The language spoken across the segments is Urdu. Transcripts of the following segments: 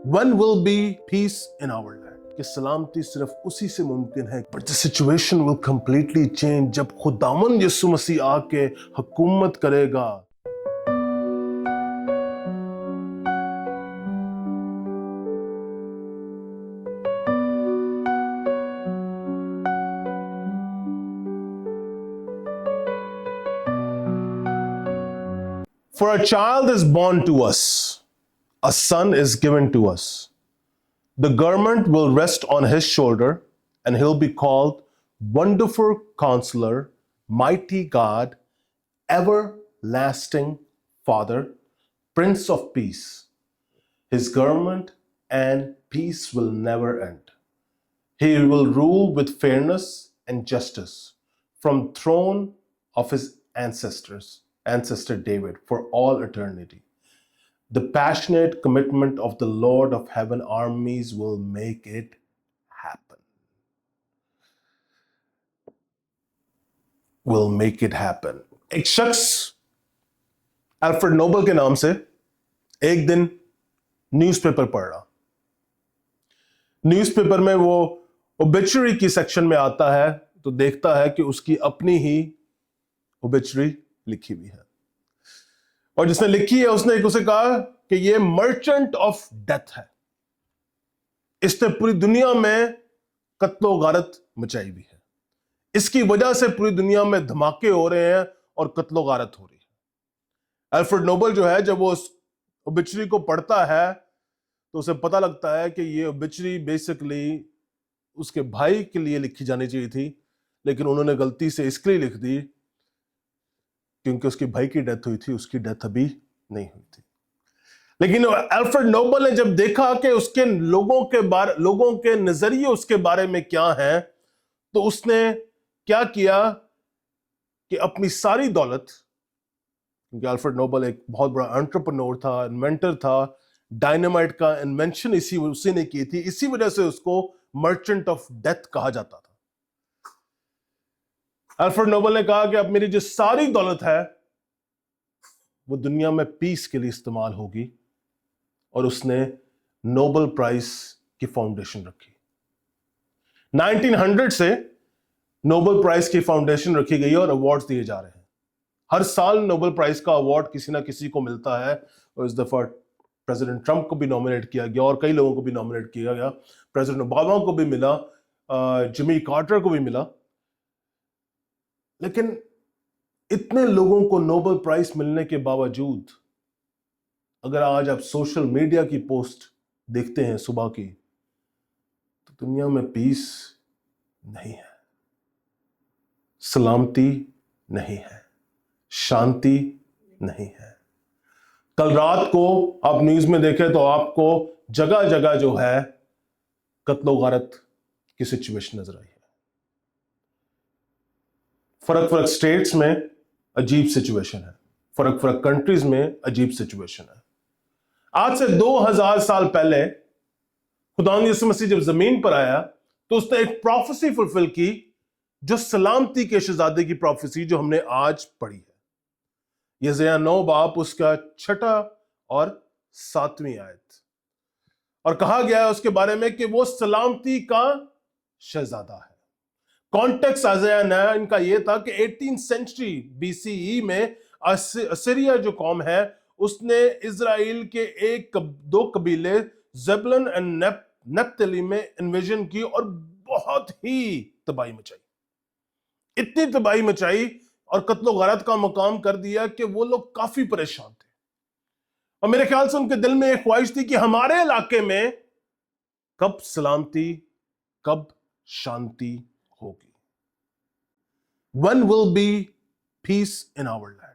When will be peace in our land? کہ سلامتی صرف اسی سے ممکن ہے. But the situation will completely change جب خداوند یسوع مسیح آ کے حکومت کرے گا. For a child is born to us, a son is given to us. The government will rest on his shoulder, and he'll be called Wonderful Counselor, Mighty God, Everlasting Father, Prince of Peace. His government and peace will never end. He will rule with fairness and justice from throne of his ancestor David for all eternity. The passionate commitment of the Lord of heaven armies will make it happen. Will make it happen. ایک شخص الفریڈ نوبل کے نام سے ایک دن نیوز پیپر پڑھ رہا. نیوز پیپر میں وہ اوبیچری کی سیکشن میں آتا ہے تو دیکھتا ہے کہ اس کی اپنی ہی اوبیچری لکھی ہوئی ہے, اور جس نے لکھی ہے اس نے اسے کہا کہ یہ مرچنٹ آف ڈیتھ ہے. اس نے پوری دنیا میں قتل و غارت مچائی ہوئی ہے. اس کی وجہ سے پوری دنیا میں دھماکے ہو رہے ہیں اور قتل و غارت ہو رہی ہے. الفریڈ نوبل جو ہے جب وہ اس اوبیچری کو پڑھتا ہے تو اسے پتہ لگتا ہے کہ یہ اوبیچری بیسیکلی اس کے بھائی کے لیے لکھی جانی چاہیے تھی, لیکن انہوں نے غلطی سے اس کے لیے لکھ دی کیونکہ اس کے بھائی کی ڈیتھ ہوئی تھی, اس کی ڈیتھ ابھی نہیں ہوئی تھی. لیکن الفریڈ نوبل نے جب دیکھا کہ اس کے لوگوں کے نظریے اس کے بارے میں کیا ہیں, تو اس نے کیا کیا کہ اپنی ساری دولت, کیونکہ الفریڈ نوبل ایک بہت بڑا انٹرپرنور تھا, انوینٹر تھا, ڈائنامائٹ کا انوینشن اسی نے کی تھی, اسی وجہ سے اس کو مرچنٹ آف ڈیتھ کہا جاتا تھا. الفریڈ نوبل نے کہا کہ اب میری جو ساری دولت ہے وہ دنیا میں پیس کے لیے استعمال ہوگی, اور اس نے نوبل پرائز کی فاؤنڈیشن رکھی. 1900 سے نوبل پرائز کی فاؤنڈیشن رکھی گئی اور ایوارڈز دیے جا رہے ہیں. ہر سال نوبل پرائز کا ایوارڈ کسی نہ کسی کو ملتا ہے, اور اس دفعہ پریزیڈنٹ ٹرمپ کو بھی نومینیٹ کیا گیا اور کئی لوگوں کو بھی نومینیٹ کیا گیا. پریزیڈنٹ اوباما کو بھی ملا, جمی کارٹر کو بھی ملا. لیکن اتنے لوگوں کو نوبل پرائز ملنے کے باوجود اگر آج آپ سوشل میڈیا کی پوسٹ دیکھتے ہیں صبح کی, تو دنیا میں پیس نہیں ہے, سلامتی نہیں ہے, شانتی نہیں ہے. کل رات کو آپ نیوز میں دیکھیں تو آپ کو جگہ جگہ جو ہے قتل و غارت کی سچویشن نظر آئی ہے. فرق سٹیٹس میں عجیب سچویشن ہے, فرق کنٹریز میں عجیب سچویشن ہے. آج سے 2000 سال پہلے خداوند یسوع مسیح جب زمین پر آیا تو اس نے ایک پروفیسی فلفل کی, جو سلامتی کے شہزادے کی پروفیسی جو ہم نے آج پڑھی ہے. یزیہ 9 باب اس کا 6 اور 7ویں آیت, اور کہا گیا ہے اس کے بارے میں کہ وہ سلامتی کا شہزادہ ہے. کانٹیکس یزیہ 9 کا یہ تھا کہ 18 سینچری BCE میں اسیریا جو قوم ہے اس نے اسرائیل کے 2 قبیلے زبلن اینڈ نپتلی میں انویژن کی اور بہت ہی تباہی مچائی. اتنی تباہی مچائی اور قتل و غارت کا مقام کر دیا کہ وہ لوگ کافی پریشان تھے. اور میرے خیال سے ان کے دل میں ایک خواہش تھی کہ ہمارے علاقے میں کب سلامتی, کب شانتی ہوگی. When will be peace in our land?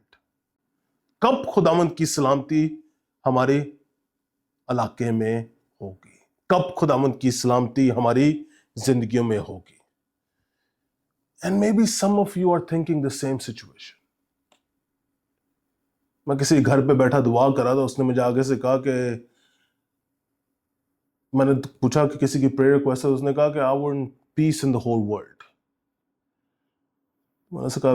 کب خداوند کی سلامتی ہمارے علاقے میں ہوگی, کب خداوند کی سلامتی ہماری زندگیوں میں ہوگی. And maybe some of you are thinking the same situation. میں کسی گھر پہ بیٹھا دعا کر رہا تھا, اس نے مجھے آگے سے کہا کہ میں نے پوچھا کہ کسی کی پریئر ریکویسٹ ہے, اس نے کہا کہ I want peace in the whole world. میں نے کہا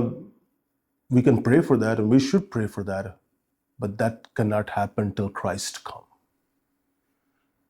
we can pray for that and we should pray for that, but that cannot happen till Christ come.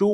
2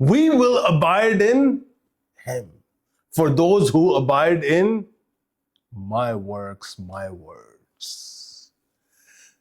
we will abide in him, for those who abide in my works, my words।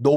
2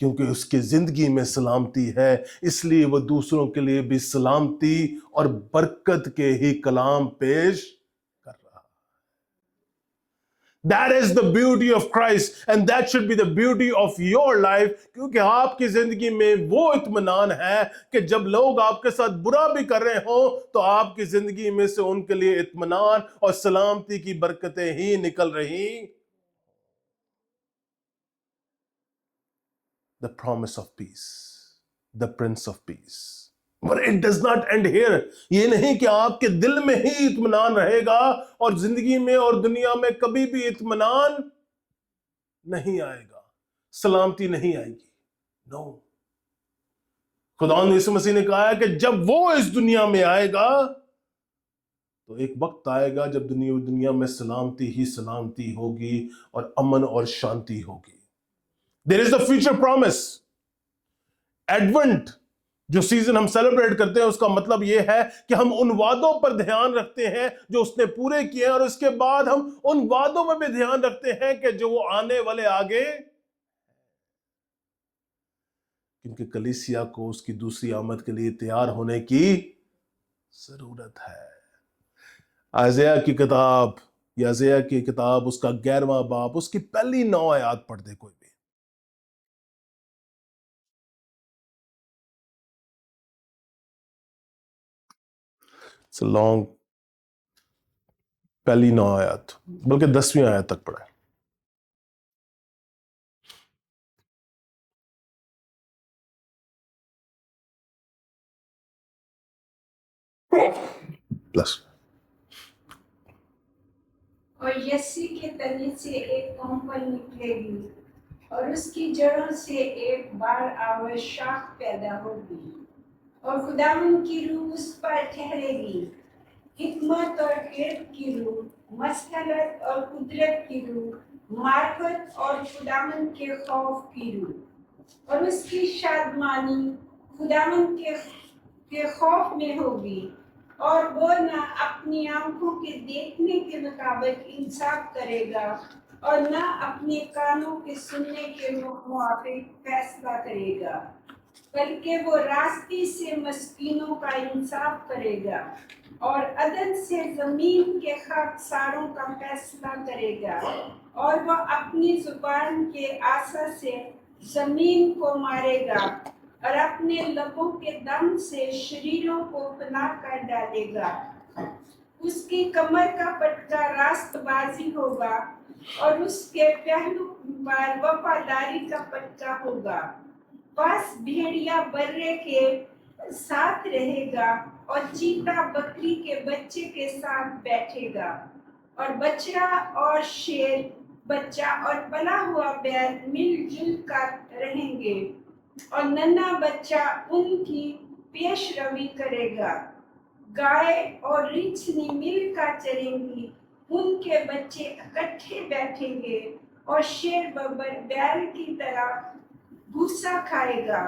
کیونکہ اس کی زندگی میں سلامتی ہے، اس لیے وہ دوسروں کے لیے بھی سلامتی اور برکت کے ہی کلام پیش کر رہا۔ That is the beauty of Christ and that should be the beauty of your life، کیونکہ آپ کی زندگی میں وہ اطمینان ہے کہ جب لوگ آپ کے ساتھ برا بھی کر رہے ہوں تو آپ کی زندگی میں سے ان کے لیے اطمینان اور سلامتی کی برکتیں ہی نکل رہی۔ The promise of peace, the Prince of Peace. But it does not end here. یہ نہیں کہ آپ کے دل میں ہی اطمینان رہے گا اور زندگی میں اور دنیا میں کبھی بھی اطمینان نہیں آئے گا، سلامتی نہیں آئے گی۔ نو، خداوند یسوع مسیح نے کہا ہے کہ جب وہ اس دنیا میں آئے گا تو ایک وقت آئے گا جب دنیا میں سلامتی ہی سلامتی ہوگی اور امن اور شانتی ہوگی۔ There is the future promise. Advent جو سیزن ہم سیلیبریٹ کرتے ہیں اس کا مطلب یہ ہے کہ ہم ان وعدوں پر دھیان رکھتے ہیں جو اس نے پورے کیے ہیں، اور اس کے بعد ہم ان وعدوں میں بھی دھیان رکھتے ہیں کہ جو وہ آنے والے آگے، کیونکہ کلیسیا کو اس کی دوسری آمد کے لیے تیار ہونے کی ضرورت ہے۔ ائزیہ کی کتاب اس کا 11واں باب، اس کی پہلی 9 آیات پڑھ دے کوئی بھی۔ لانگ، پہلی 9 آیات بلکہ 10ویں آیت تک پڑھیں۔ پلس اور یسی کے تنے سے ایک کمپل نکلے گی اور اس کی جڑوں سے ایک بار آور شاخ پیدا ہوگی، اور خداوند کی روح اس پر ٹھہرے گی، حکمت اور علم کی روح، مسلط اور قدرت کی روح، معرفت اور خداوند کے خوف کی روح، اور اس کی شادمانی خداوند کے خوف میں ہوگی، اور وہ نہ اپنی آنکھوں کے دیکھنے کے مطابق انصاف کرے گا اور نہ اپنے کانوں کے سننے کے موافق فیصلہ کرے گا، بلکہ وہ راستی سے مسکینوں کا انصاف کرے گا اور عدل سے زمین کے خاکساروں کا فیصلہ کرے گا، اور وہ اپنی زبان کے عصا سے زمین کو مارے گا اور اپنے لبوں کے دم سے شریروں کو پناہ کر ڈالے گا۔ اس کی کمر کا پٹکا راست بازی ہوگا اور اس کے پہلو پر وفاداری کا پٹکا ہوگا۔ بس بھیڑیا برے کے ساتھ رہے گا اور چیتا بکری کے بچے کے ساتھ بیٹھے گا، اور بچڑا اور شیر بچہ اور پلا ہوا بیل مل جل کر رہیں گے، اور ننھا بچہ ان کی پیش روی کرے گا۔ گائے اور ریچھنی مل کر چریں گی، ان کے بچے اکٹھے بیٹھیں گے، اور شیر ببر بیل کی طرح بھوسا کھائے گا،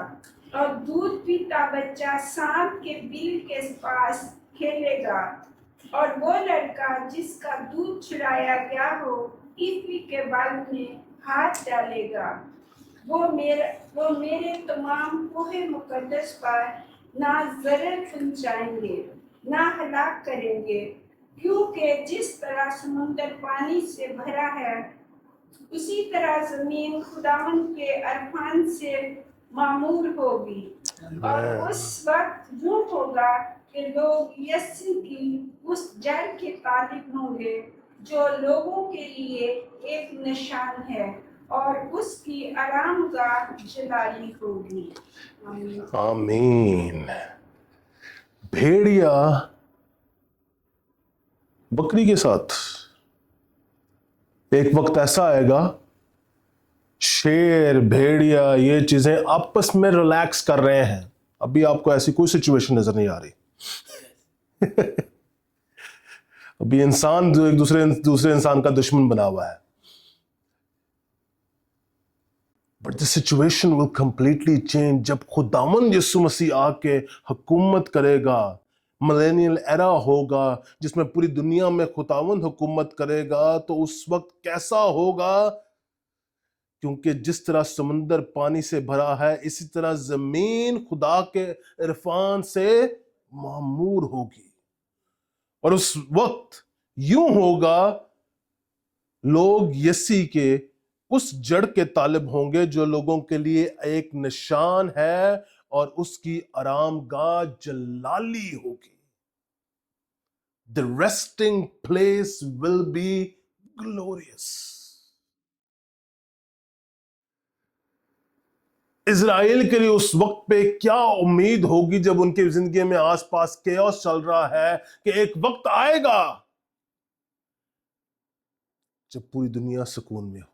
اور دودھ پیتا بچہ سانپ کے بل کے پاس کھیلے گا، اور وہ لڑکا جس کا دودھ چرایا گیا ہو ایپی کے بال میں ہاتھ ڈالے گا۔ وہ میرے تمام کوہ مقدس پر نہ ضرر پہنچائیں گے نہ ہلاک کریں گے، کیونکہ جس طرح سمندر پانی سے بھرا ہے اسی طرح زمین خداوند کے عرفان سے معمور ہوگی، اور اس وقت یوں ہوگا کہ لوگ یسوع کی اس جڑ کے طالب ہوں گے جو لوگوں کے لیے ایک نشان ہے، اور اس کی آرام گاہ جلالی ہوگی۔ آمین۔ بھیڑیا بکری کے ساتھ، ایک وقت ایسا آئے گا شیر بھیڑیا یہ چیزیں آپس میں ریلیکس کر رہے ہیں۔ ابھی آپ کو ایسی کوئی سچویشن نظر نہیں آ رہی۔ ابھی انسان جو ایک دوسرے انسان کا دشمن بنا ہوا ہے۔ But the situation will completely change جب خداوند یسوع مسیح آ کے حکومت کرے گا، ملینیل ایرا ہوگا جس میں پوری دنیا میں خداوند حکومت کرے گا، تو اس وقت کیسا ہوگا کیونکہ جس طرح سمندر پانی سے بھرا ہے اسی طرح زمین خدا کے عرفان سے معمور ہوگی. اور اس وقت یوں ہوگا لوگ یسی کے اس جڑ کے طالب ہوں گے جو لوگوں کے لیے ایک نشان ہے اور اس کی آرام گاہ جلالی ہوگی. The resting place will be glorious. اسرائیل کے لیے اس وقت پہ کیا امید ہوگی جب ان کی زندگی میں آس پاس کیوس چل رہا ہے کہ ایک وقت آئے گا جب پوری دنیا سکون میں ہوگی.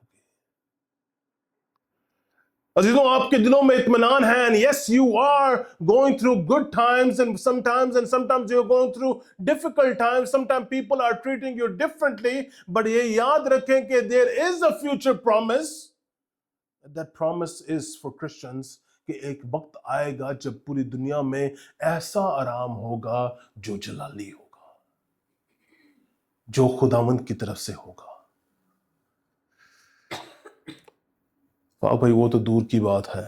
عزیزوں آپ کے دلوں میں اطمینان ہے and yes you are going through good times and sometimes you're going through difficult times, sometimes people are treating you differently, but یہ یاد رکھیں کہ there is a future promise. That promise is for Christians کہ ایک وقت آئے گا جب پوری دنیا میں ایسا آرام ہوگا جو جلالی ہوگا, جو خداوند کی طرف سے ہوگا. بھائی وہ تو دور کی بات ہے,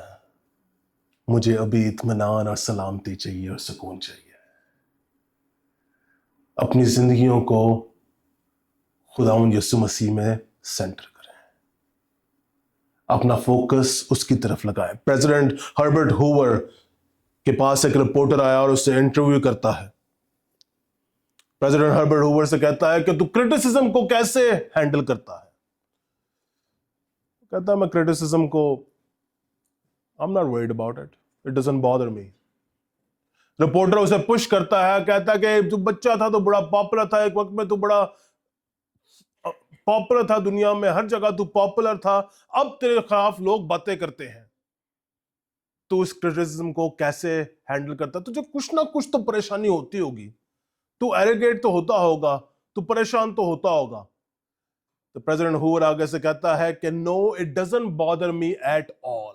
مجھے ابھی اطمینان اور سلامتی چاہیے اور سکون چاہیے. اپنی زندگیوں کو خداوند یسوع مسیح میں سینٹر کریں, اپنا فوکس اس کی طرف لگائیں. پریزیڈنٹ ہربرٹ ہوور کے پاس ایک رپورٹر آیا اور اس سے انٹرویو کرتا ہے. پریزیڈنٹ ہربرٹ ہوور سے کہتا ہے کہ تو کرٹیسزم کو کیسے ہینڈل کرتا ہے. کہتا ہے میں کرٹیسزم کو I'm not worried about it. It doesn't bother me. Reporter اسے پش کرتا ہے, کہتا ہے کہ تو بچہ تھا تو بڑا پاپولر تھا, ایک وقت میں تو بڑا پاپولر تھا, دنیا میں ہر جگہ تو پاپولر تھا, اب تیرے خلاف لوگ باتیں کرتے ہیں, تو اس کرٹیسزم کو کیسے ہینڈل کرتا. تجھے کچھ نہ کچھ تو پریشانی ہوتی ہوگی, تو ایریگیٹ تو ہوتا ہوگا, تو پریشان تو ہوتا ہوگا. تو پریزیڈنٹ ہوور آگے سے کہتا ہے کہ no it doesn't bother me at all.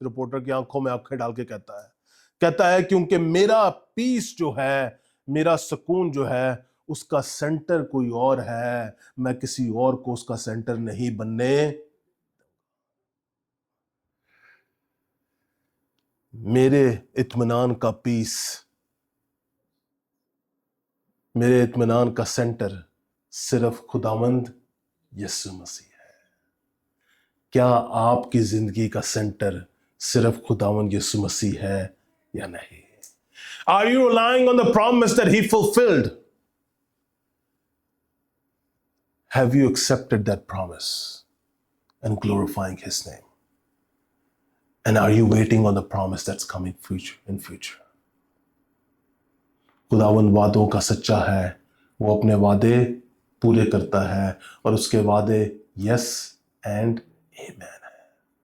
Reporter کی آنکھوں میں آنکھیں ڈال کے کہتا ہے کیونکہ میرا پیس جو ہے, میرا سکون جو ہے, اس کا سینٹر کوئی اور ہے, میں کسی اور کو اس کا سینٹر نہیں بننے. میرے اطمینان کا پیس, میرے اطمینان کا سینٹر صرف خداوند یسوع مسیح ہے. کیا آپ کی زندگی کا سینٹر صرف خداوند یسوع مسیح ہے یا نہیں؟ Are you relying on the promise that he fulfilled? Have you accepted that promise and glorifying his name? And are you waiting on the promise that's coming in future? خداوند وعدوں کا سچا ہے, وہ اپنے وعدے پورے کرتا ہے, اور اس کے وعدے yes and amen.